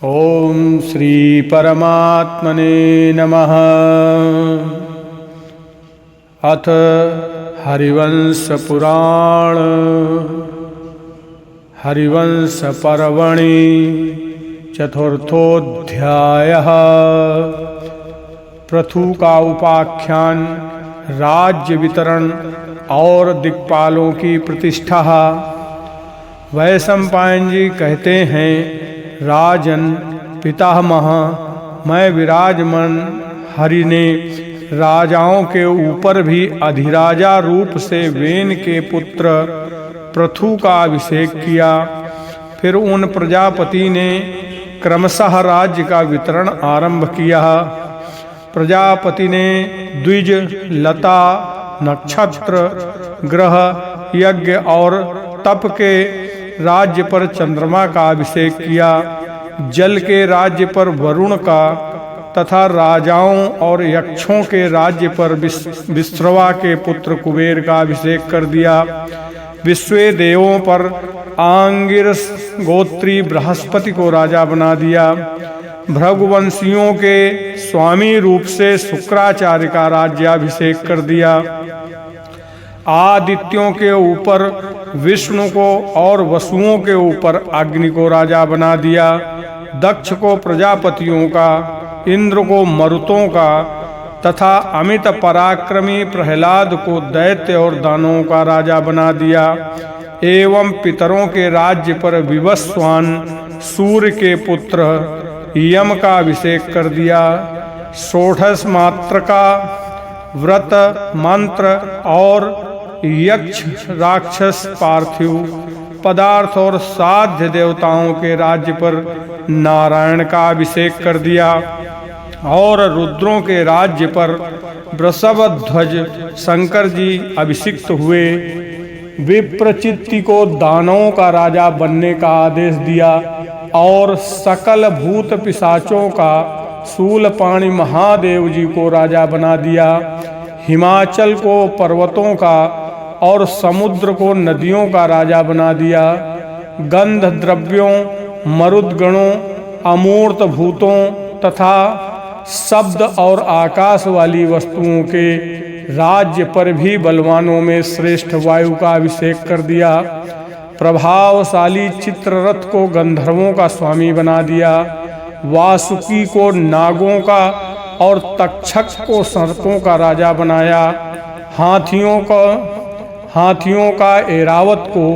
ओम श्री परमात्मने नमः। अथ हरिवंश पुराण हरिवंश पर्वणि चतुर्थोऽध्यायः। पृथु का उपाख्यान, राज्य वितरण और दिक्पालों की प्रतिष्ठा। वैशंपायन जी कहते हैं, राजन पितामह, मैं विराजमान हरि ने राजाओं के ऊपर भी अधिराजा रूप से वेन के पुत्र पृथु का अभिषेक किया। फिर उन प्रजापति ने क्रमशः राज्य का वितरण आरंभ किया। प्रजापति ने द्विज, लता, नक्षत्र, ग्रह, यज्ञ और तप के राज्य पर चंद्रमा का अभिषेक किया, जल के राज्य पर वरुण का तथा राजाओं और यक्षों के राज्य पर विश्रवा के पुत्र कुबेर का अभिषेक कर दिया। विश्वे देवों पर आंगिरस गोत्री बृहस्पति को राजा बना दिया। भृगुवंशियों के स्वामी रूप से शुक्राचार्य का राज्याभिषेक कर दिया। आदित्यों के ऊपर विष्णु को और वसुओं के ऊपर अग्नि को राजा बना दिया। दक्ष को प्रजापतियों का, इंद्र को मरुतों का तथा अमित पराक्रमी प्रहलाद को दैत्य और दानवों का राजा बना दिया। एवं पितरों के राज्य पर विवस्वान सूर्य के पुत्र यम का अभिषेक कर दिया। षोडश मात्र का व्रत, मंत्र और यक्ष, राक्षस, पार्थिव पदार्थ और साध्य देवताओं के राज्य पर नारायण का अभिषेक कर दिया। और रुद्रों के राज्य पर वृषभध्वज शंकर जी अभिषिक्त हुए। विप्रचित्ति को दानवों का राजा बनने का आदेश दिया और सकल भूत पिशाचों का शूलपाणि महादेव जी को राजा बना दिया। हिमाचल को पर्वतों का और समुद्र को नदियों का राजा बना दिया। गंध द्रव्यों, मरुदगणों, अमूर्त भूतों तथा शब्द और आकाश वाली वस्तुओं के राज्य पर भी बलवानों में श्रेष्ठ वायु का अभिषेक कर दिया। प्रभावशाली चित्ररथ को गंधर्वों का स्वामी बना दिया। वासुकी को नागों का और तक्षक को सर्पों का राजा बनाया। हाथियों का ऐरावत को,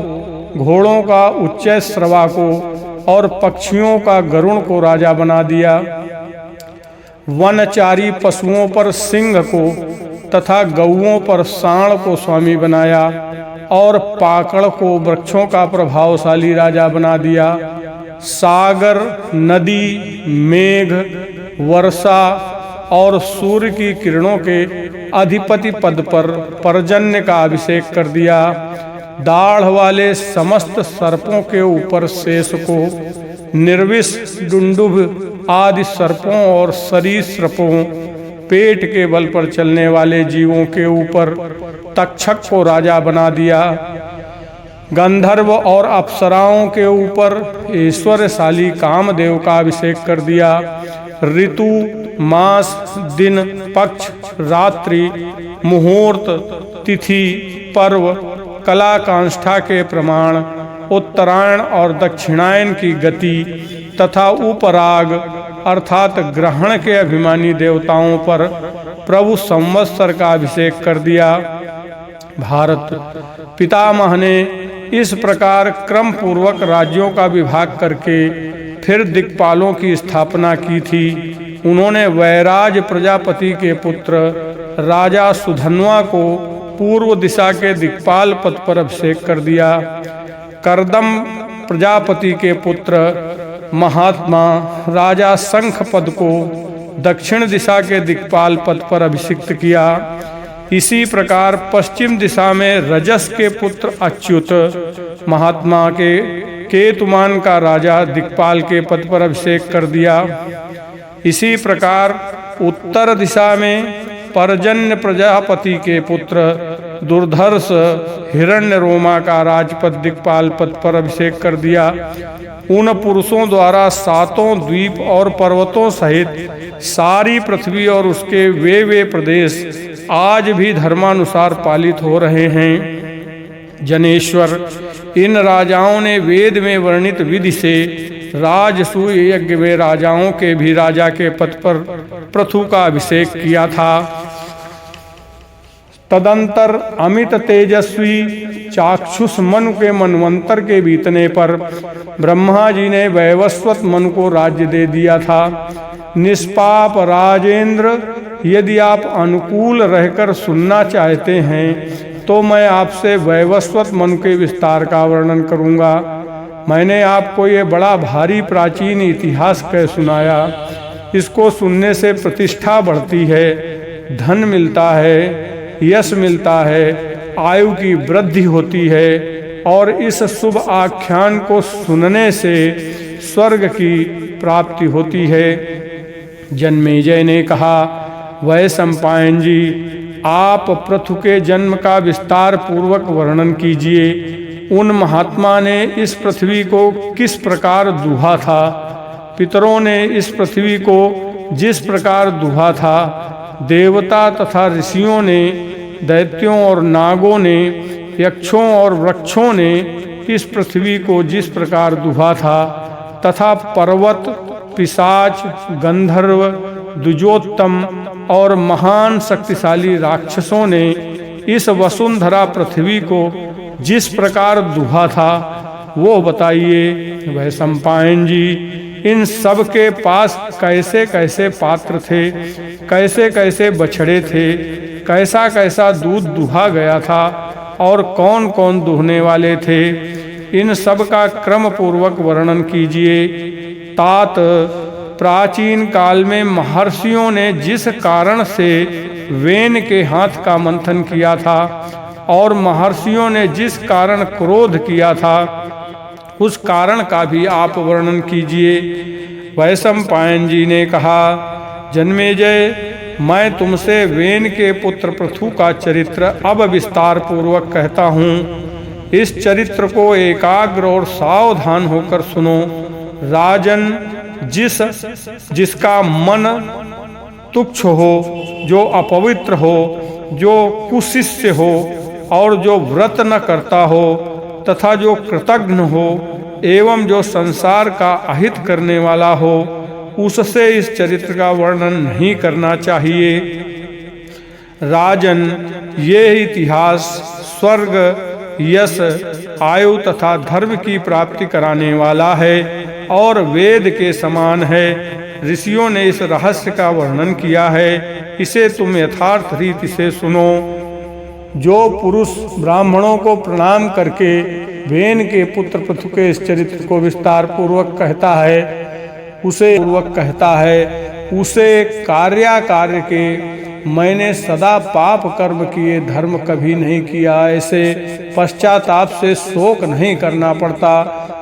घोड़ों का उच्चैश्रवा को और पक्षियों का गरुण को राजा बना दिया। वनचारी पशुओं पर सिंह को तथा गौओं पर सांड को स्वामी बनाया और पाकड़ को वृक्षों का प्रभावशाली राजा बना दिया। सागर, नदी, मेघ, वर्षा और सूर्य की किरणों के अधिपति पद पर पर्जन्य का अभिषेक कर दिया। दाढ़ वाले समस्त सर्पों के ऊपर शेष को, निर्विष, डुंडुभ आदि सर्पों और सरीसृपों, पेट के बल पर चलने वाले जीवों के ऊपर तक्षक को राजा बना दिया। गंधर्व और अप्सराओं के ऊपर ऐश्वर्यशाली कामदेव का अभिषेक कर दिया। ऋतु, मास, दिन, पक्ष, रात्रि, मुहूर्त, तिथि, पर्व, कला कांष्ठा के प्रमाण, उत्तरायण और दक्षिणायन की गति तथा उपराग अर्थात ग्रहण के अभिमानी देवताओं पर प्रभु संवत्सर का अभिषेक कर दिया। भारत पितामह ने इस प्रकार क्रम पूर्वक राज्यों का विभाग करके फिर दिक्पालों की स्थापना की थी। उन्होंने वैराज प्रजापति के पुत्र राजा सुधन्वा को पूर्व दिशा के दिक्पाल पद पर अभिषेक कर दिया। करदम प्रजापति के पुत्र महात्मा राजा शंख पद को दक्षिण दिशा के दिक्पाल पद पर अभिषिक्त किया। इसी प्रकार पश्चिम दिशा में रजस के पुत्र अच्युत महात्मा के केतुमान का राजा दिक्पाल के पद पर अभिषेक कर दिया। इसी प्रकार उत्तर दिशा में पर्जन्य प्रजापति के पुत्र दुर्धर्ष हिरण्य रोमा का राजपद दिक्पाल पद पर अभिषेक कर दिया। उन पुरुषों द्वारा सातों द्वीप और पर्वतों सहित सारी पृथ्वी और उसके वे प्रदेश आज भी धर्मानुसार पालित हो रहे हैं। जनेश्वर, इन राजाओं ने वेद में वर्णित विधि से राजसूय यज्ञ में राजाओं के भी राजा के पद पर पृथु का अभिषेक किया था। तदंतर अमित तेजस्वी चाक्षुष मनु के मनवंतर के बीतने पर ब्रह्मा जी ने वैवस्वत मनु को राज्य दे दिया था। निष्पाप राजेंद्र, यदि आप अनुकूल रहकर सुनना चाहते हैं तो मैं आपसे वैवस्वत मनु के विस्तार का वर्णन करूंगा। मैंने आपको ये बड़ा भारी प्राचीन इतिहास कह सुनाया। इसको सुनने से प्रतिष्ठा बढ़ती है, धन मिलता है, यश मिलता है, आयु की वृद्धि होती है और इस शुभ आख्यान को सुनने से स्वर्ग की प्राप्ति होती है। जन्मेजय ने कहा, वैशंपायन जी, आप पृथु के जन्म का विस्तार पूर्वक वर्णन कीजिए। उन महात्मा ने इस पृथ्वी को किस प्रकार दुहा था, पितरों ने इस पृथ्वी को जिस प्रकार दुहा था, देवता तथा ऋषियों ने, दैत्यों और नागों ने, यक्षों और वृक्षों ने इस पृथ्वी को जिस प्रकार दुहा था, तथा पर्वत, पिशाच, गंधर्व, द्विजोत्तम और महान शक्तिशाली राक्षसों ने इस वसुंधरा पृथ्वी को जिस प्रकार दुहा था वो बताइए। वैशंपायन जी, इन सब के पास कैसे कैसे पात्र थे, कैसे कैसे बछड़े थे, कैसा कैसा दूध दुहा गया था और कौन कौन दुहने वाले थे, इन सब का क्रम पूर्वक वर्णन कीजिए। तात, प्राचीन काल में महर्षियों ने जिस कारण से वेन के हाथ का मंथन किया था और महर्षियों ने जिस कारण क्रोध किया था उस कारण का भी आप वर्णन कीजिए। वैशंपायन जी ने कहा, जन्मेजय, मैं तुमसे वेन के पुत्र पृथु का चरित्र अब विस्तार पूर्वक कहता हूँ। इस चरित्र को एकाग्र और सावधान होकर सुनो। राजन, जिसका मन तुच्छ हो, जो अपवित्र हो, जो कुशिष्य हो और जो व्रत न करता हो तथा जो कृतघ्न हो एवं जो संसार का अहित करने वाला हो, उससे इस चरित्र का वर्णन नहीं करना चाहिए। राजन, ये इतिहास स्वर्ग, यश, आयु तथा धर्म की प्राप्ति कराने वाला है और वेद के समान है। ऋषियों ने इस रहस्य का वर्णन किया है, इसे तुम यथार्थ रीति से सुनो। जो पुरुष ब्राह्मणों को प्रणाम करके वेन के पुत्र पृथु के इस चरित्र को विस्तार पूर्वक कहता है, उसे कार्य के मैंने सदा पाप कर्म किए, धर्म कभी नहीं किया, ऐसे पश्चाताप से शोक नहीं करना पड़ता।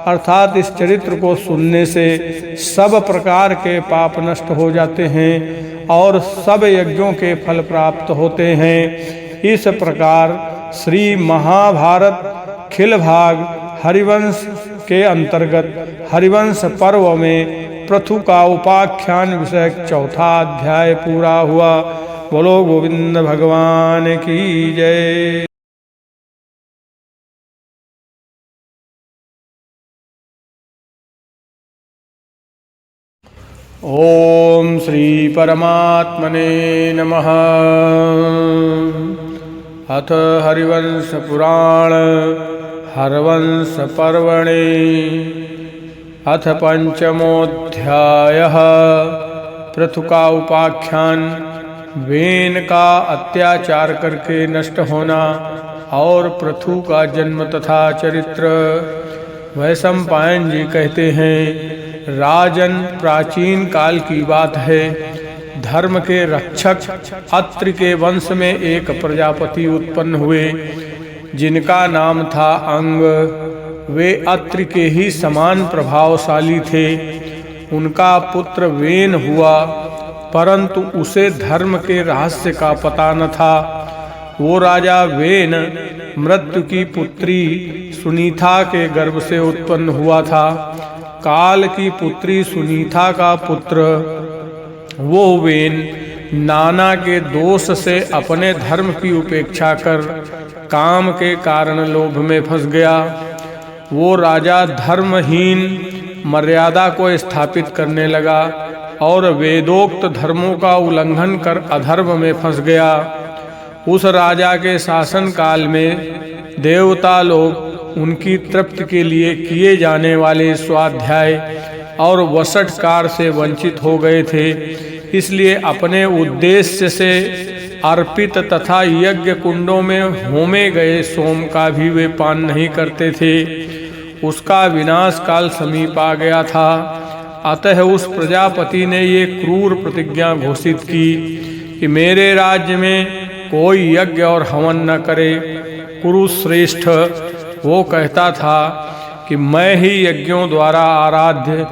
अर्थात इस चरित्र को सुनने से सब प्रकार के पाप नष्ट हो जाते हैं और सब यज्ञों के फल प्राप्त होते हैं। इस प्रकार श्री महाभारत खिल भाग हरिवंश के अंतर्गत हरिवंश पर्व में पृथु का उपाख्यान विषयक चौथा अध्याय पूरा हुआ। बोलो गोविंद भगवान की जय। ओम श्री परमात्मने नमः। अथ हरिवंश पुराण हरवंश पर्वणे अथ पंचमोऽध्यायः। पृथु का उपाख्यान, वेन का अत्याचार करके नष्ट होना और पृथु का जन्म तथा चरित्र। वैशंपायन जी कहते हैं, राजन, प्राचीन काल की बात है। धर्म के रक्षक अत्रि के वंश में एक प्रजापति उत्पन्न हुए जिनका नाम था अंग। वे अत्रि के ही समान प्रभावशाली थे। उनका पुत्र वेन हुआ, परंतु उसे धर्म के रहस्य का पता न था। वो राजा वेन मृत्यु की पुत्री सुनीता के गर्भ से उत्पन्न हुआ था। काल की पुत्री सुनीता का पुत्र वो वेन नाना के दोष से अपने धर्म की उपेक्षा कर काम के कारण लोभ में फंस गया। वो राजा धर्महीन मर्यादा को स्थापित करने लगा और वेदोक्त धर्मों का उल्लंघन कर अधर्म में फंस गया। उस राजा के शासन काल में देवता लोग उनकी तृप्ति के लिए किए जाने वाले स्वाध्याय और वसटकार से वंचित हो गए थे। इसलिए अपने उद्देश्य से अर्पित तथा यज्ञ कुंडों में होमे गए सोम का भी वे पान नहीं करते थे। उसका विनाश काल समीप आ गया था। अतः उस प्रजापति ने ये क्रूर प्रतिज्ञा घोषित की कि मेरे राज्य में कोई यज्ञ और हवन न करे। कुरुश्रेष्ठ वो कहता था कि मैं ही यज्ञों द्वारा आराध्य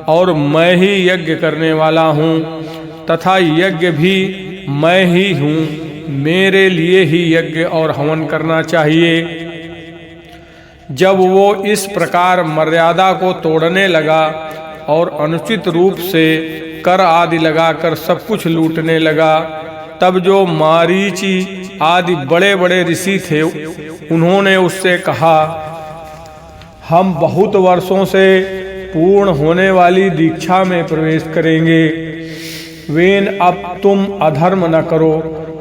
और मैं ही यज्ञ करने वाला हूँ तथा यज्ञ भी मैं ही हूँ। मेरे लिए ही यज्ञ और हवन करना चाहिए। जब वो इस प्रकार मर्यादा को तोड़ने लगा और अनुचित रूप से कर आदि लगाकर सब कुछ लूटने लगा, तब जो मारीची आदि बड़े बड़े ऋषि थे उन्होंने उससे कहा, हम बहुत वर्षों से पूर्ण होने वाली दीक्षा में प्रवेश करेंगे। वेन अब तुम अधर्म न करो,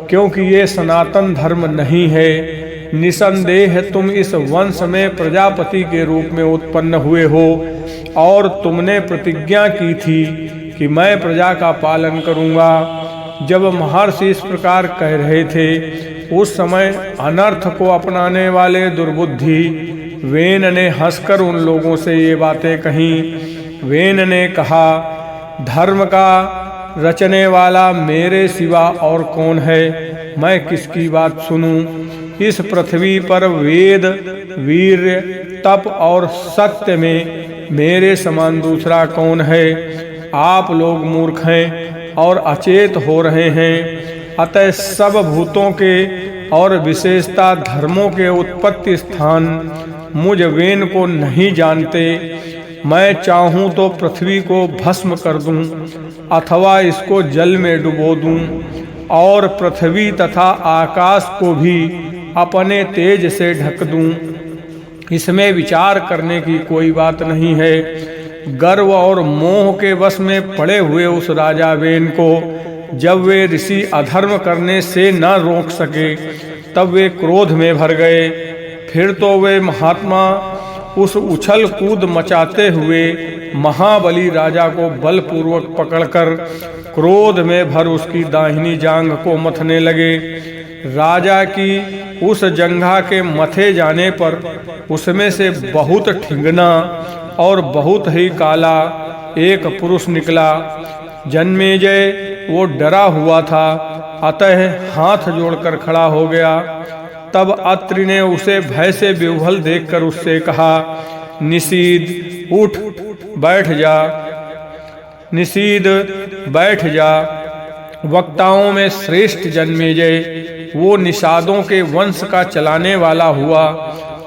क्योंकि ये सनातन धर्म नहीं है। निसंदेह तुम इस वंश में प्रजापति के रूप में उत्पन्न हुए हो और तुमने प्रतिज्ञा की थी कि मैं प्रजा का पालन करूंगा। जब महर्षि इस प्रकार कह रहे थे उस समय अनर्थ को अपनाने वाले दुर्बुद्धि वेन ने हंसकर उन लोगों से ये बातें कहीं। वेन ने कहा, धर्म का रचने वाला मेरे सिवा और कौन है? मैं किसकी बात सुनूं? इस पृथ्वी पर वेद, वीर्य, तप और सत्य में मेरे समान दूसरा कौन है? आप लोग मूर्ख हैं और अचेत हो रहे हैं। अतः सब भूतों के और विशेषता धर्मों के उत्पत्ति स्थान मुझ वेन को नहीं जानते। मैं चाहूँ तो पृथ्वी को भस्म कर दूं अथवा इसको जल में डुबो दूं और पृथ्वी तथा आकाश को भी अपने तेज से ढक दूं। इसमें विचार करने की कोई बात नहीं है। गर्व और मोह के वश में पड़े हुए उस राजा वेन को जब वे ऋषि अधर्म करने से न रोक सके तब वे क्रोध में भर गए। फिर तो वे महात्मा उस उछल कूद मचाते हुए महाबली राजा को बलपूर्वक पकड़कर क्रोध में भर उसकी दाहिनी जांघ को मथने लगे। राजा की उस जंघा के मथे जाने पर उसमें से बहुत ठिंगना और बहुत ही काला एक पुरुष निकला। जन्मेजय वो डरा हुआ था, अतः हाथ जोड़कर खड़ा हो गया। तब अत्रि ने उसे भय से विह्वल देखकर उससे कहा, निषीद उठ बैठ जा, निषीद बैठ जा। वक्ताओं में श्रेष्ठ जन्मेजय वो निषादों के वंश का चलाने वाला हुआ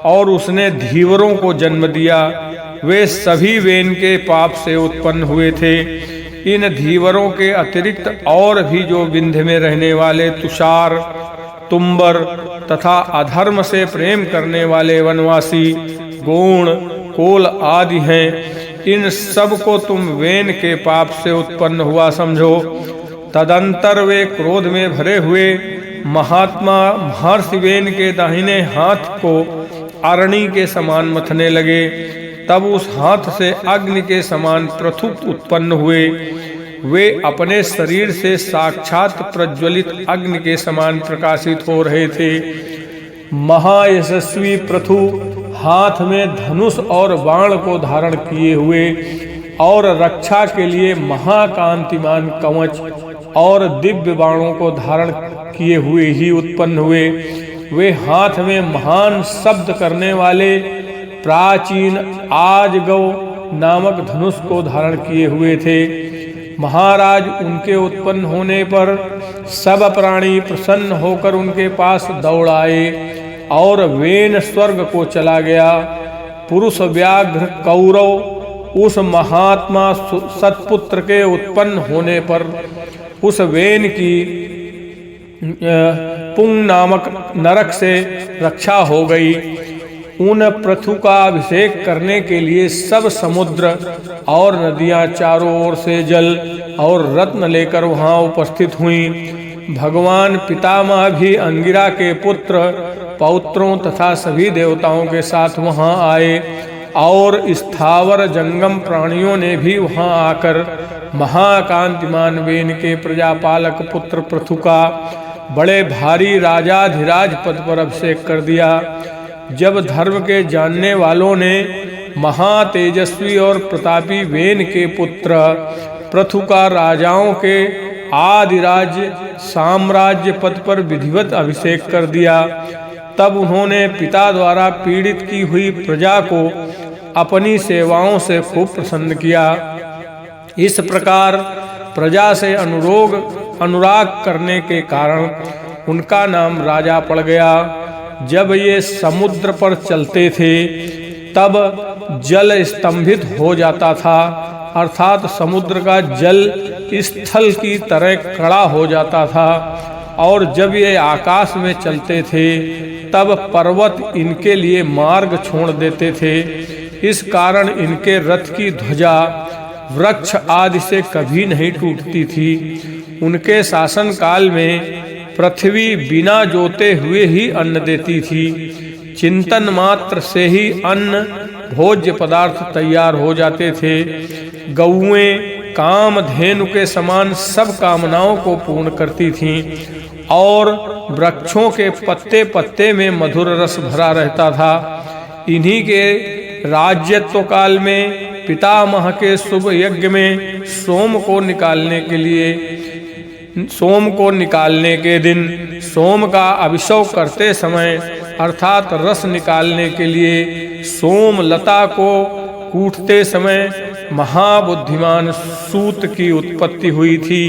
और उसने धीवरों को जन्म दिया। वे सभी वेन के पाप से उत्पन्न हुए थे। इन धीवरों के अतिरिक्त और भी जो विंध्य में रहने वाले तुषार, तुम्बर तथा अधर्म से प्रेम करने वाले वनवासी, गोण, कोल आदि हैं, इन सब को तुम वेन के पाप से उत्पन्न हुआ समझो। तदंतर वे क्रोध में भरे हुए महात्मा महर्षि वेन के दाहिने हाथ को अरणी के समान मथने लगे। तब उस हाथ से अग्नि के समान पृथु उत्पन्न हुए। वे अपने शरीर से साक्षात प्रज्वलित अग्नि के समान प्रकाशित हो रहे थे। महायशस्वी पृथु हाथ में धनुष और बाण को धारण किए हुए और रक्षा के लिए महाकांतिमान कवच और दिव्य बाणों को धारण किए हुए ही उत्पन्न हुए। वे हाथ में महान शब्द करने वाले प्राचीन आजगव नामक धनुष को धारण किए हुए थे। महाराज उनके उत्पन्न होने पर सब प्राणी प्रसन्न होकर उनके पास दौड़ आए और वेन स्वर्ग को चला गया। पुरुष व्याघ्र कौरव उस महात्मा सत्पुत्र के उत्पन्न होने पर उस वेन की पुंग नामक नरक से रक्षा हो गई। उन पृथु का अभिषेक करने के लिए सब समुद्र और नदियां चारों ओर से जल और रत्न लेकर वहां उपस्थित हुईं। भगवान पितामह भी अंगिरा के पुत्र पौत्रों तथा सभी देवताओं के साथ वहां आए और स्थावर जंगम प्राणियों ने भी वहां आकर महाकांतिमान वेन के प्रजापालक पुत्र पृथु का बड़े भारी राजाधिराज पद पर अभिषेक कर दिया। जब धर्म के जानने वालों ने महातेजस्वी और प्रतापी वेन के पुत्र पृथु का राजाओं के आदिराज्य साम्राज्य पद पर विधिवत अभिषेक कर दिया, तब उन्होंने पिता द्वारा पीड़ित की हुई प्रजा को अपनी सेवाओं से खूब प्रसन्न किया। इस प्रकार प्रजा से अनुराग करने के कारण उनका नाम राजा पड़ गया। जब ये समुद्र पर चलते थे तब जल स्तंभित हो जाता था, अर्थात समुद्र का जल स्थल की तरह कड़ा हो जाता था। और जब ये आकाश में चलते थे तब पर्वत इनके लिए मार्ग छोड़ देते थे। इस कारण इनके रथ की ध्वजा वृक्ष आदि से कभी नहीं टूटती थी। उनके शासन काल में पृथ्वी बिना जोते हुए ही अन्न देती थी। चिंतन मात्र से ही अन्न भोज्य पदार्थ तैयार हो जाते थे। गौएं कामधेनु के समान सब कामनाओं को पूर्ण करती थीं और वृक्षों के पत्ते पत्ते में मधुर रस भरा रहता था। इन्हीं के राज्यत्व काल में पितामह के शुभ यज्ञ में सोम को निकालने के दिन सोम का अभिषेक करते समय अर्थात रस निकालने के लिए सोम लता को कूटते समय महाबुद्धिमान सूत की उत्पत्ति हुई थी।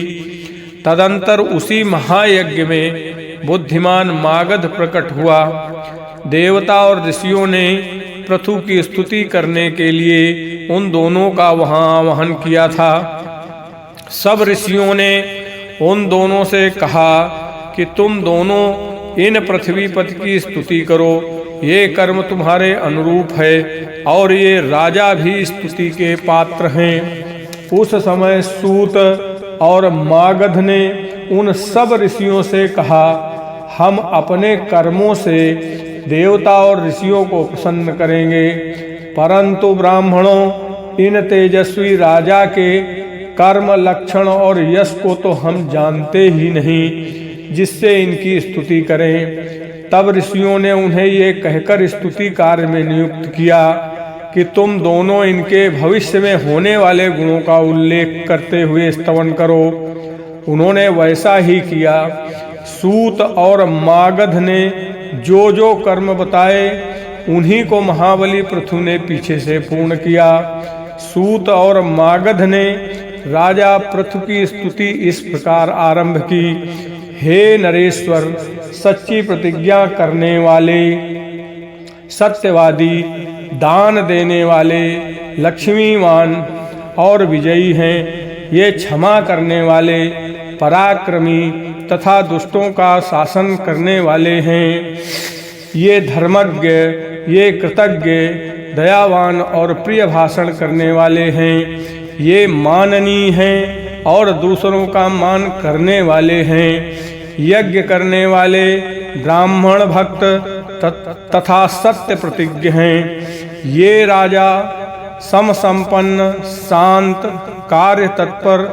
तदंतर उसी महायज्ञ में बुद्धिमान मागध प्रकट हुआ। देवता और ऋषियों ने पृथु की स्तुति करने के लिए उन दोनों का वहां आवाहन किया था। सब ऋषियों ने उन दोनों से कहा कि तुम दोनों इन पृथ्वीपति की स्तुति करो, ये कर्म तुम्हारे अनुरूप है और ये राजा भी स्तुति के पात्र हैं। उस समय सूत और मागध ने उन सब ऋषियों से कहा, हम अपने कर्मों से देवता और ऋषियों को प्रसन्न करेंगे, परंतु ब्राह्मणों इन तेजस्वी राजा के कर्म लक्षण और यश को तो हम जानते ही नहीं जिससे इनकी स्तुति करें। तब ऋषियों ने उन्हें ये कहकर स्तुति कार्य में नियुक्त किया कि तुम दोनों इनके भविष्य में होने वाले गुणों का उल्लेख करते हुए स्तवन करो। उन्होंने वैसा ही किया। सूत और मागध ने जो जो कर्म बताए उन्हीं को महाबली पृथु ने पीछे से पूर्ण किया। सूत और मागध ने राजा पृथु की स्तुति इस प्रकार आरंभ की, हे नरेश्वर, सच्ची प्रतिज्ञा करने वाले, सत्यवादी, दान देने वाले, लक्ष्मीवान और विजयी हैं। ये क्षमा करने वाले, पराक्रमी तथा दुष्टों का शासन करने वाले हैं। ये धर्मज्ञ, ये कृतज्ञ, दयावान और प्रिय भाषण करने वाले हैं। ये माननीय हैं और दूसरों का मान करने वाले हैं। यज्ञ करने वाले, ब्राह्मण भक्त तथा सत्य प्रतिज्ञ हैं। ये राजा समसंपन्न, शांत, कार्य तत्पर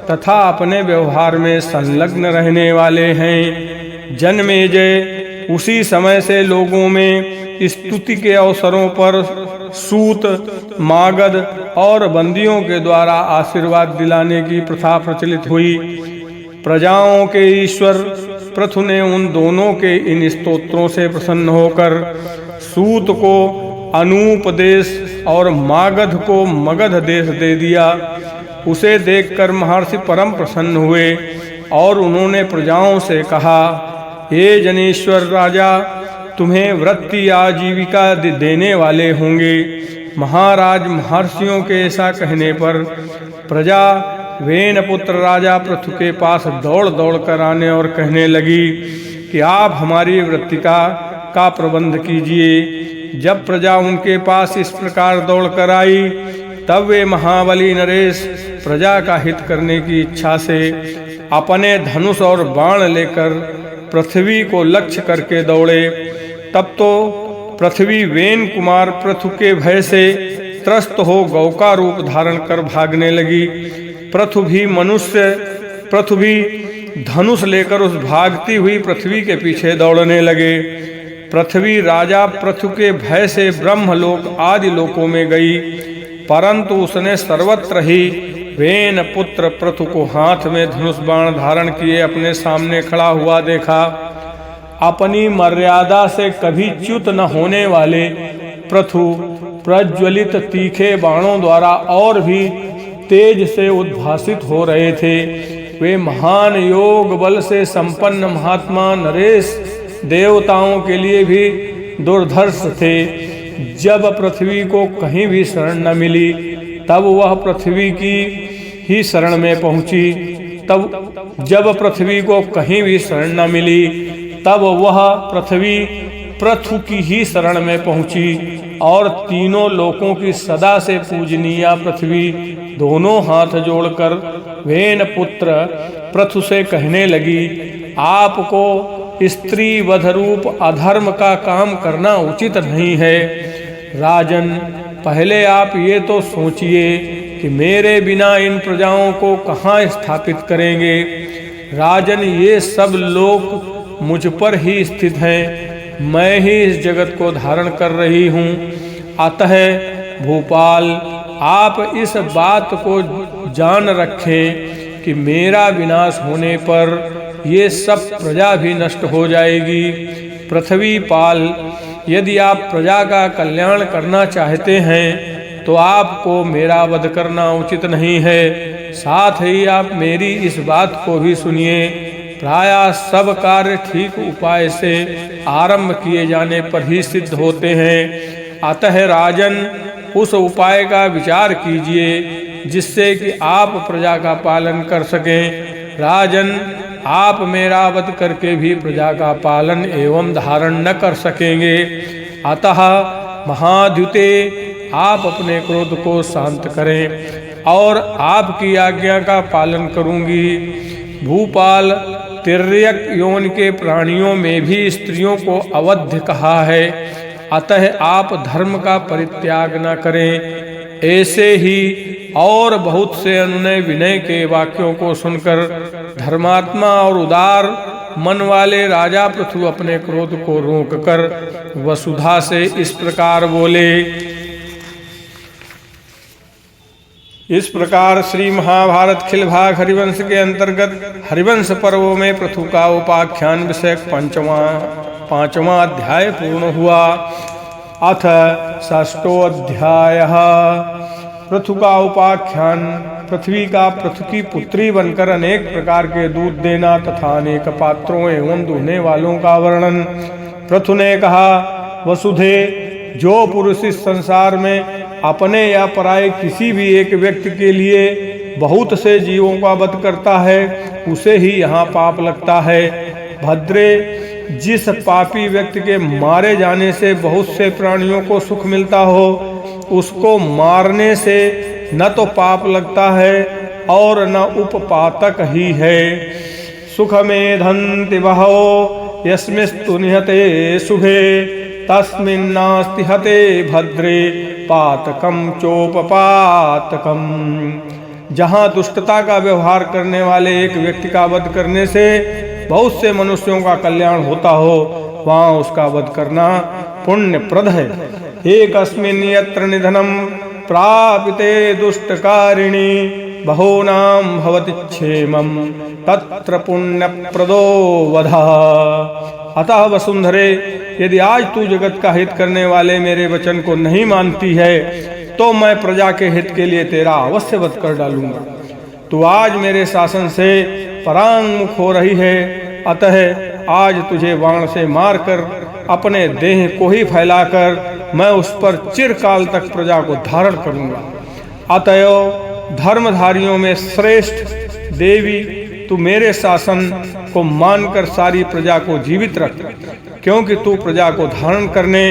तथा अपने व्यवहार में संलग्न रहने वाले हैं। जन्मेजय उसी समय से लोगों में स्तुति के अवसरों पर सूत, मागध और बंदियों के द्वारा आशीर्वाद दिलाने की प्रथा प्रचलित हुई। प्रजाओं के ईश्वर पृथु ने उन दोनों के इन स्तोत्रों से प्रसन्न होकर सूत को अनूप देश और मागध को मगध देश दे दिया। उसे देखकर महर्षि परम प्रसन्न हुए। और उन्होंने प्रजाओं से कहा, हे जनेश्वर राजा, तुम्हें वृत्ति आजीविका देने वाले होंगे। महाराज महर्षियों के ऐसा कहने पर प्रजा वेन पुत्र राजा पृथु के पास दौड़ दौड़ कर आने और कहने लगी कि आप हमारी वृत्तिका का प्रबंध कीजिए। जब प्रजा उनके पास इस प्रकार दौड़ कर आई, तब वे महाबली नरेश प्रजा का हित करने की इच्छा से अपने धनुष और बाण लेकर पृथ्वी को लक्ष्य करके दौड़े। तब तो पृथ्वी वेन कुमार पृथु के भय से त्रस्त हो गौ का रूप धारण कर भागने लगी। पृथु भी धनुष लेकर उस भागती हुई पृथ्वी के पीछे दौड़ने लगे। पृथ्वी राजा पृथु के भय से ब्रह्मलोक आदि लोकों में गई, परंतु उसने सर्वत्र ही वेन पुत्र पृथु को हाथ में धनुष बाण धारण किए अपने सामने खड़ा हुआ देखा। अपनी मर्यादा से कभी च्युत न होने वाले पृथु प्रज्वलित तीखे बाणों द्वारा और भी तेज से उद्भासित हो रहे थे। वे महान योग बल से संपन्न महात्मा नरेश देवताओं के लिए भी दुर्धर्ष थे। जब पृथ्वी को कहीं भी शरण न मिली, तब वह पृथ्वी की ही शरण में पहुंची। जब पृथ्वी को कहीं भी शरण न मिली, तब वह पृथ्वी पृथु की ही शरण में पहुंची और तीनों लोकों की सदा से पूजनीय पृथ्वी दोनों हाथ जोड़कर वेन पुत्र पृथु से कहने लगी, आपको स्त्री वध रूप अधर्म का काम करना उचित नहीं है। राजन, पहले आप ये तो सोचिए कि मेरे बिना इन प्रजाओं को कहाँ स्थापित करेंगे। राजन, ये सब लोग मुझ पर ही स्थित हैं, मैं ही इस जगत को धारण कर रही हूँ। अतः भूपाल, आप इस बात को जान रखें कि मेरा विनाश होने पर ये सब प्रजा भी नष्ट हो जाएगी। पृथ्वी पाल, यदि आप प्रजा का कल्याण करना चाहते हैं तो आपको मेरा वध करना उचित नहीं है। साथ ही आप मेरी इस बात को भी सुनिए, प्रायः सब कार्य ठीक उपाय से आरंभ किए जाने पर ही सिद्ध होते हैं। अतः राजन, उस उपाय का विचार कीजिए जिससे कि आप प्रजा का पालन कर सकें। राजन, आप मेरा वध करके भी प्रजा का पालन एवं धारण न कर सकेंगे। अतः महाद्युते, आप अपने क्रोध को शांत करें और आपकी आज्ञा का पालन करूंगी। भूपाल, तिर्यक योन के प्राणियों में भी स्त्रियों को अवध्य कहा है, अतः आप धर्म का परित्याग न करें। ऐसे ही और बहुत से अनुनय विनय के वाक्यों को सुनकर धर्मात्मा और उदार मन वाले राजा पृथु अपने क्रोध को रोककर वसुधा से इस प्रकार बोले। इस प्रकार श्री महाभारत खिल भाग हरिवंश के अंतर्गत हरिवंश पर्वों में पृथु का उपाख्यान विषयक पांचवा अध्याय पूर्ण हुआ। अथ षष्ठो अध्याय। पृथु का उपाख्यान। पृथ्वी का पृथु की पुत्री बनकर अनेक प्रकार के दूध देना तथा अनेक पात्रों एवं दूहने वालों का वर्णन। पृथु ने कहा, वसुधे, जो पुरुष इस संसार में अपने या पराये किसी भी एक व्यक्ति के लिए बहुत से जीवों का वध करता है, उसे ही यहाँ पाप लगता है। भद्रे, जिस पापी व्यक्ति के मारे जाने से बहुत से प्राणियों को सुख मिलता हो, उसको मारने से न तो पाप लगता है और न उपपातक ही है। सुख मेधन्ति बहवो यस्मिस्तु निहते शुभे तस्मिन्नास्ति हते भद्रे पातकम चोपपातकम। जहाँ दुष्टता का व्यवहार करने वाले एक व्यक्ति का वध करने से बहुत से मनुष्यों का कल्याण होता हो, वहाँ उसका वध करना पुण्यप्रद है। एकस्मिन् यत्र निधनम प्रापिते दुष्टकारिणी बहूनां भवति क्षेमं तत्र पुण्यप्रदो वधः। अतः वसुंधरे, यदि आज तू जगत का हित करने वाले मेरे वचन को नहीं मानती है तो मैं प्रजा के हित के लिए तेरा अवश्य वध कर डालूंगा। तू आज मेरे शासन से परांगमुख हो रही है, अतः आज तुझे बाण से मारकर अपने देह को ही फैलाकर मैं उस पर चिरकाल तक प्रजा को धारण करूंगा। अतएव धर्मधारियों में श्रेष्ठ देवी, तू मेरे शासन को मानकर सारी प्रजा को जीवित रख, क्योंकि तू प्रजा को धारण करने,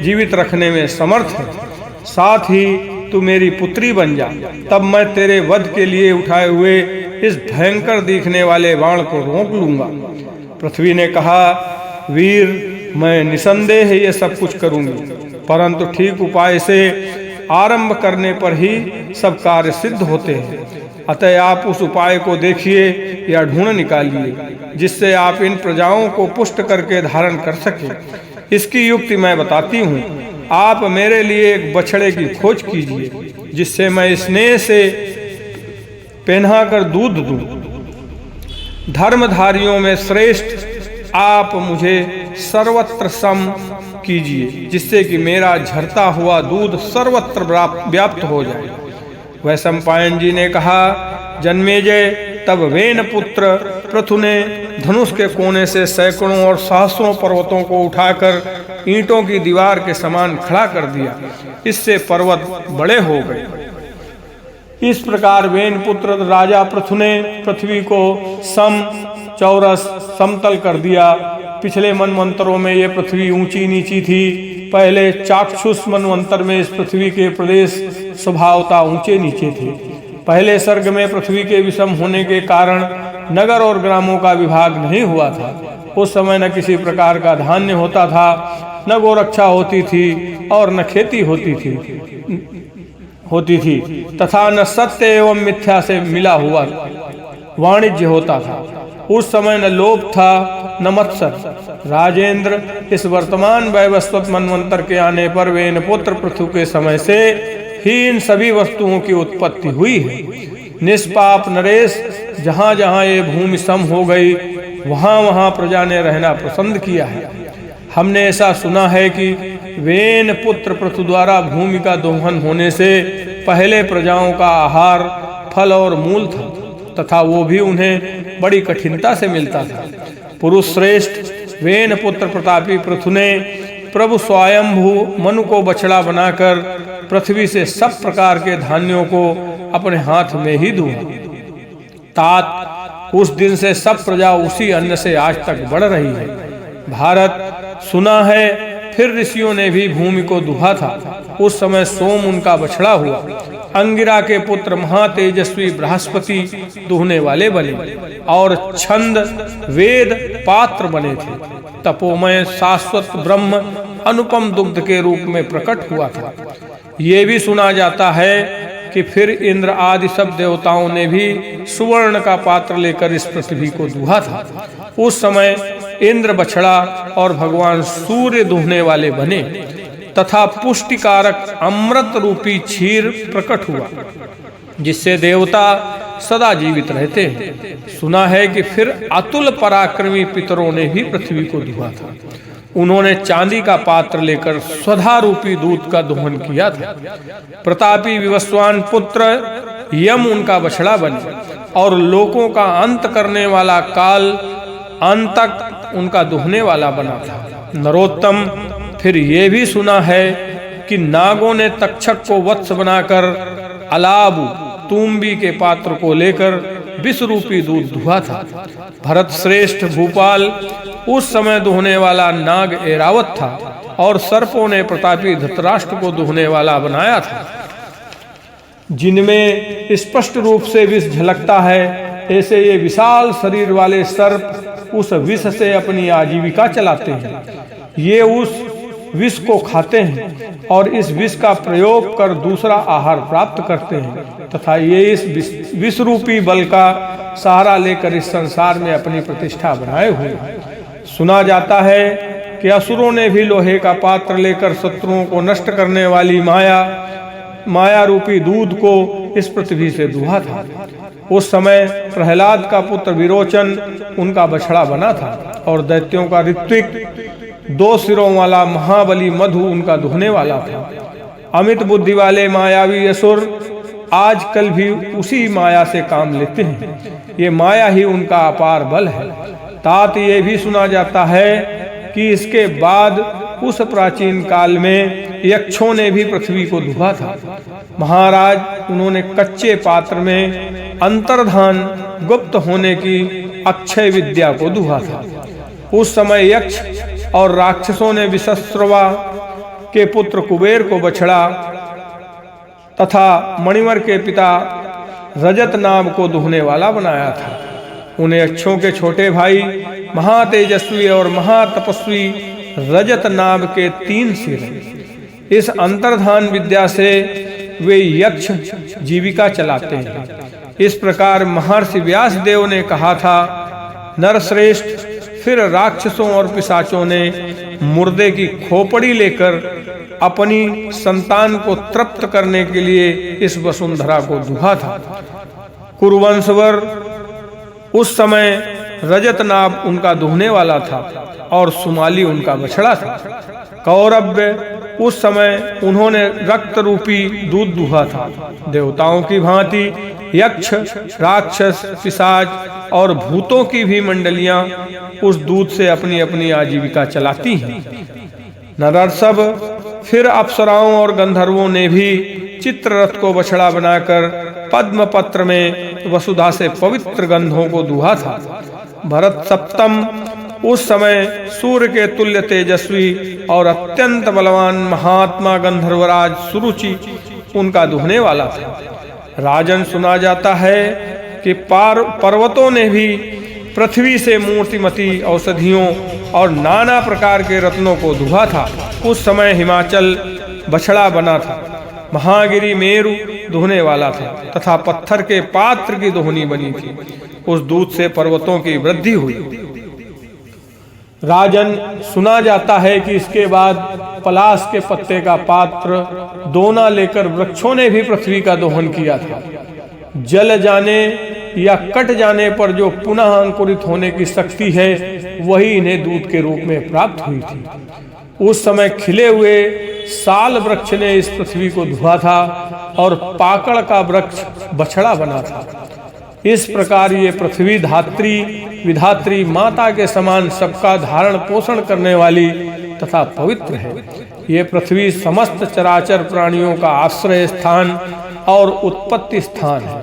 जीवित रखने में समर्थ है। साथ ही तू मेरी पुत्री बन जा, तब मैं तेरे वध के लिए उठाए हुए इस भयंकर दिखने वाले बाण को रोक लूंगा। पृथ्वी ने कहा, वीर, मैं निसंदेह ये सब कुछ करूंगी, परंतु ठीक उपाय से आरंभ करने पर ही सब कार्य सिद्ध होते हैं। अतः आप उस उपाय को देखिए या ढूंढ निकालिए, जिससे आप इन प्रजाओं को पुष्ट करके धारण कर सके। इसकी युक्ति मैं बताती हूँ। आप मेरे लिए एक बछड़े की खोज कीजिए, जिससे मैं स्नेह से पहनाकर दूध दूं। धर्मधारियों में श्रेष्ठ आप मुझे सर्वत्र सम कीजिए, जिससे कि मेरा झरता हुआ दूध सर्वत्र व्याप्त हो जाए। वैशंपायन जी ने कहा, जन्मेजय, तब वेन पुत्र पृथु ने धनुष के कोने से सैकड़ों और सहस्रों पर्वतों को उठाकर ईंटों की दीवार के समान खड़ा कर दिया। इससे पर्वत बड़े हो गए। इस प्रकार वेन पुत्र राजा पृथु ने पृथ्वी को सम, चौरस, समतल कर दिया। पिछले मनवंतरों में ये पृथ्वी ऊंची नीची थी। पहले चाक्षुष मनवंतर में इस पृथ्वी के प्रदेश स्वभावतः ऊंचे नीचे थे। पहले सर्ग में पृथ्वी के विषम होने के कारण नगर और ग्रामों का विभाग नहीं हुआ था। उस समय न किसी प्रकार का धान्य होता था, न गोरक्षा होती थी और न खेती होती थी तथा न सत्य एवं मिथ्या से मिला हुआ वाणिज्य होता था। उस समय न लोभ था न मत्सर। राजेंद्र, इस वर्तमान वैवस्वत मनवंतर के आने पर वेन पुत्र पृथु के समय से ही इन सभी वस्तुओं की उत्पत्ति हुई है। निष्पाप नरेश, जहाँ जहाँ ये भूमि सम हो गई, वहाँ वहाँ प्रजा ने रहना पसंद किया है। हमने ऐसा सुना है कि वेन पुत्र पृथु द्वारा भूमि का दोहन होने से पहले प्रजाओं का आहार फल और मूल था, तथा वो भी उन्हें बड़ी कठिनता से मिलता था। पुरुष श्रेष्ठ वेन पुत्र प्रतापी पृथु ने प्रभु स्वयंभू मनु को बछड़ा बनाकर पृथ्वी से सब प्रकार के धान्यों को अपने हाथ में ही दूंगा। तात, उस दिन से सब प्रजा उसी अन्न से आज तक बढ़ रही है। भारत, सुना है फिर ऋषियों ने भी भूमि को दुहा था। उस समय सोम उनका बछड़ा हुआ। अंगिरा के पुत्र महातेजस्वी बृहस्पति दुहने वाले बने और छंद वेद पात्र बने थे। तपोमय शाश्वत ब्रह्म अनुपम दुग्ध के रूप में प्रकट हुआ था। ये भी सुना जाता है कि फिर इंद्र आदि सब देवताओं ने भी सुवर्ण का पात्र लेकर इस पृथ्वी को दुहा था। उस समय इंद्र बछड़ा और भगवान सूर्य दुहने वाले बने तथा पुष्टिकारक अमृत रूपी क्षीर प्रकट हुआ, जिससे देवता सदा जीवित रहते हैं। सुना है कि फिर अतुल पराक्रमी पितरों ने भी पृथ्वी को दुहा था। उन्होंने चांदी का पात्र लेकर स्वधा रूपी दूध का दोहन किया था। प्रतापी विवस्वान पुत्र यम उनका बछड़ा बने और लोकों का अंत करने वाला काल अंतक उनका दुहने वाला बना था। नरोत्तम, फिर ये भी सुना है कि नागों ने तक्षक को वत्स बनाकर अलाबु तुम्बी के पात्र को लेकर विष रूपी दूध दुहा था। भरत श्रेष्ठ भूपाल, उस समय दुहने वाला नाग ऐरावत था और सर्पों ने प्रतापी धृतराष्ट्र को दुहने वाला बनाया था। जिनमें स्पष्ट रूप से विष झलकता है, ऐसे ये विशाल शरीर वाले सर्प उस विष से अपनी आजीविका चलाते हैं। ये उस विष को खाते हैं और इस विष का प्रयोग कर दूसरा आहार प्राप्त करते हैं तथा ये इस विष रूपी बल का सहारा लेकर इस संसार में अपनी प्रतिष्ठा बनाए हुए हैं। सुना जाता है कि असुरों ने भी लोहे का पात्र लेकर शत्रुओं को नष्ट करने वाली माया रूपी दूध को इस पृथ्वी से दुहा था। उस समय प्रहलाद का पुत्र विरोचन उनका बछड़ा बना था और दैत्यों का ऋत्विक 2 सिरों वाला महाबली मधु उनका दुहने वाला था। अमित बुद्धि वाले मायावी असुर आजकल भी उसी माया से काम लेते हैं। ये माया ही उनका अपार बल है। तात ये भी सुना जाता है कि इसके बाद उस प्राचीन काल में यक्षों ने भी पृथ्वी को धुआ था। महाराज, उन्होंने कच्चे पात्र में अंतर्धान गुप्त होने की अक्षय विद्या को धुआ था। उस समय यक्ष और राक्षसों ने विशस्रवा के पुत्र कुबेर को बछड़ा तथा मणिवर के पिता रजत नाम को दुहने वाला बनाया था। उन्हें यक्षों के छोटे भाई महातेजस्वी और महातपस्वी रजत नाम के 3 सिर हैं। इस अंतर्धान विद्या से वे यक्ष जीविका चलाते हैं। इस प्रकार महर्षि व्यास देव ने कहा था, नरश्रेष्ठ, फिर राक्षसों और पिशाचों ने मुर्दे की खोपड़ी लेकर अपनी संतान को तृप्त करने के लिए इस वसुंधरा को दुहा था। कुरुवंशवर उस समय रजत नाभ उनका दुहने वाला था और सुमाली उनका बछड़ा था। कौरव्य उस समय उन्होंने रक्त रूपी दूध दुहा था। देवताओं की भांति यक्ष, राक्षस, पिशाच और भूतों की भी मंडलियां उस दूध से अपनी अपनी आजीविका चलाती हैं। नरसभ, फिर अप्सराओं और गंधर्वों ने भी चित्ररथ को बछड़ा बनाकर पद्म पत्र में वसुधा से पवित्र गंधों को दुहा था। भरत सप्तम उस समय सूर्य के तुल्य तेजस्वी और अत्यंत बलवान महात्मा गंधर्वराज सुरुचि उनका दुहने वाला था। राजन, सुना जाता है कि पर्वतों ने भी पृथ्वी से मूर्तिमती औषधियों और नाना प्रकार के रत्नों को दुहा था। उस समय हिमाचल बछड़ा बना था। महागिरी मेरु दुहने वाला था तथा पत्थर के पात्र की दोहनी बनी थी। उस दूध से पर्वतों की वृद्धि हुई। राजन, सुना जाता है कि इसके बाद पलाश के पत्ते का पात्र दोना लेकर वृक्षों ने भी पृथ्वी का दोहन किया था। जल जाने या कट जाने पर जो पुनः अंकुरित होने की शक्ति है, वही इन्हें दूध के रूप में प्राप्त हुई थी। उस समय खिले हुए साल वृक्ष ने इस पृथ्वी को धुआ था और पाकड़ का वृक्ष बछड़ा बना था। इस प्रकार ये पृथ्वी धात्री विधात्री माता के समान सबका धारण पोषण करने वाली तथा पवित्र है। ये पृथ्वी समस्त चराचर प्राणियों का आश्रय स्थान और उत्पत्ति स्थान है।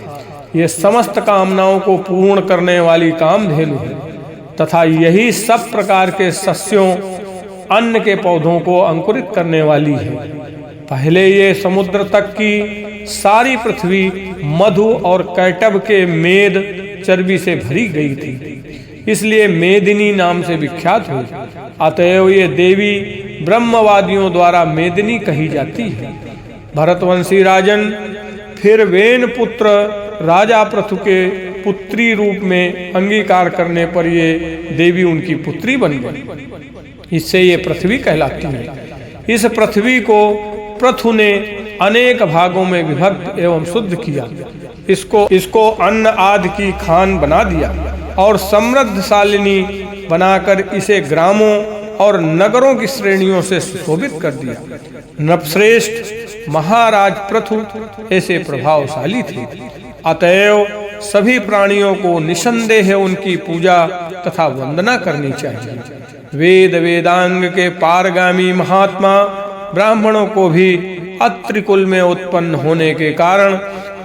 ये समस्त कामनाओं को पूर्ण करने वाली कामधेनु है तथा यही सब प्रकार के सस्यों, अन्न के पौधों को अंकुरित करने वाली है। पहले ये समुद्र तक की सारी पृथ्वी मधु और कैटब के मेद चर्बी से भरी गई थी, इसलिए मेदिनी नाम से विख्यात हुई। अतएव ये देवी ब्रह्मवादियों द्वारा मेदिनी कही जाती है। भरतवंशी राजन, फिर वेन पुत्र राजा पृथु के पुत्री रूप में अंगीकार करने पर ये देवी उनकी पुत्री बन गई। इससे ये पृथ्वी कहलाती है। इस पृथ्वी को पृथु ने अनेक भागों में विभक्त एवं शुद्ध किया। इसको अन्न आदि की खान बना दिया और समृद्धशालिनी बनाकर इसे ग्रामों और नगरों की श्रेणियों से सुशोभित कर दिया। नृपश्रेष्ठ महाराज पृथु ऐसे प्रभावशाली थे। अतएव सभी प्राणियों को निसंदेह उनकी पूजा तथा वंदना करनी चाहिए। वेद वेदांग के पारगामी महात्मा ब्राह्मणों को भी अत्रि कुल में उत्पन्न होने के कारण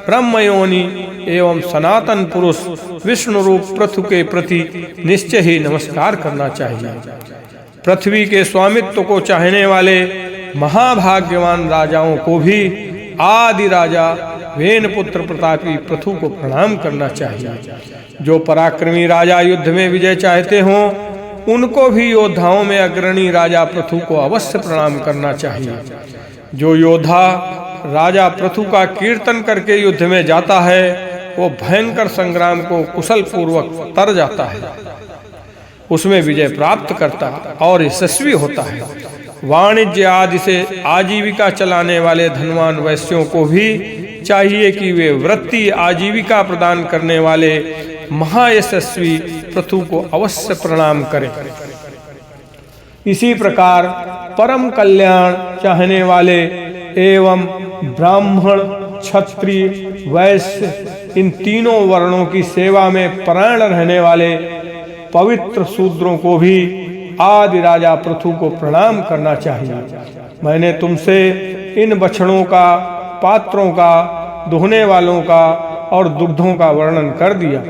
ब्रह्मयोनि एवं सनातन पुरुष विष्णु रूप पृथु के प्रति निश्चय ही नमस्कार करना चाहिए। पृथ्वी के स्वामित्व को चाहने वाले महाभाग्यवान राजाओं को भी आदि राजा वेन पुत्र प्रतापी पृथु को प्रणाम करना चाहिए। जो पराक्रमी राजा युद्ध में विजय चाहते हों, उनको भी योद्धाओं में अग्रणी राजा पृथु को अवश्य प्रणाम करना चाहिए। जो योद्धा राजा पृथु का कीर्तन करके युद्ध में जाता है, वो भयंकर संग्राम को कुशल पूर्वक तर जाता है, उसमें विजय प्राप्त करता और यशस्वी होता है। वाणिज्य आदि से आजीविका चलाने वाले धनवान वैश्यों को भी चाहिए कि वे वृत्ति आजीविका प्रदान करने वाले महायशस्वी पृथु को अवश्य प्रणाम करें। इसी प्रकार परम कल्याण चाहने वाले एवं ब्राह्मण क्षत्रिय वैश्य इन तीनों वर्णों की सेवा में प्राण रहने वाले पवित्र शूद्रों को भी आदि राजा पृथु को प्रणाम करना चाहिए। मैंने तुमसे इन बछड़ों का, पात्रों का, दुहने वालों का और दुग्धों का वर्णन कर दिया।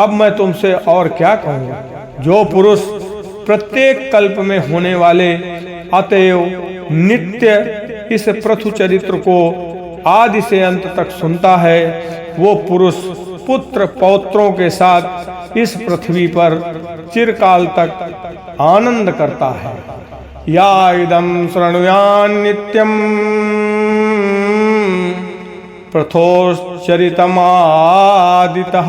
अब मैं तुमसे और क्या कहूँगा। जो पुरुष प्रत्येक कल्प में होने वाले अतएव नित्य इस पृथु चरित्र को आदि से अंत तक सुनता है, वो पुरुष पुत्र पौत्रों के साथ इस पृथ्वी पर चिरकाल तक आनंद करता है। या इदं शृणुयान् नित्यं पृथोश्चरितमादितः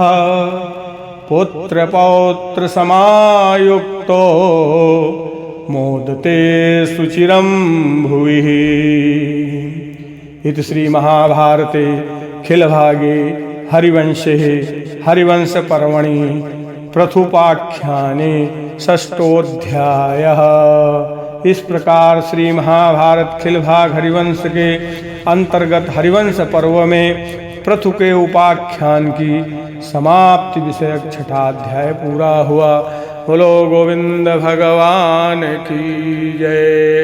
पुत्र पौत्र समायुक्तो मोदते सुचिरं भुवि। इति श्री महाभारते खिलभागे हरिवंशे हरिवंश पर्वणि पृथुपाख्याने षष्ठोऽध्यायः। इस प्रकार श्री महाभारत खिलभाग हरिवंश के अंतर्गत हरिवंश पर्व में पृथु के उपाख्यान की समाप्ति विषयक छठा अध्याय पूरा हुआ। बोलो गोविंद भगवान की जय।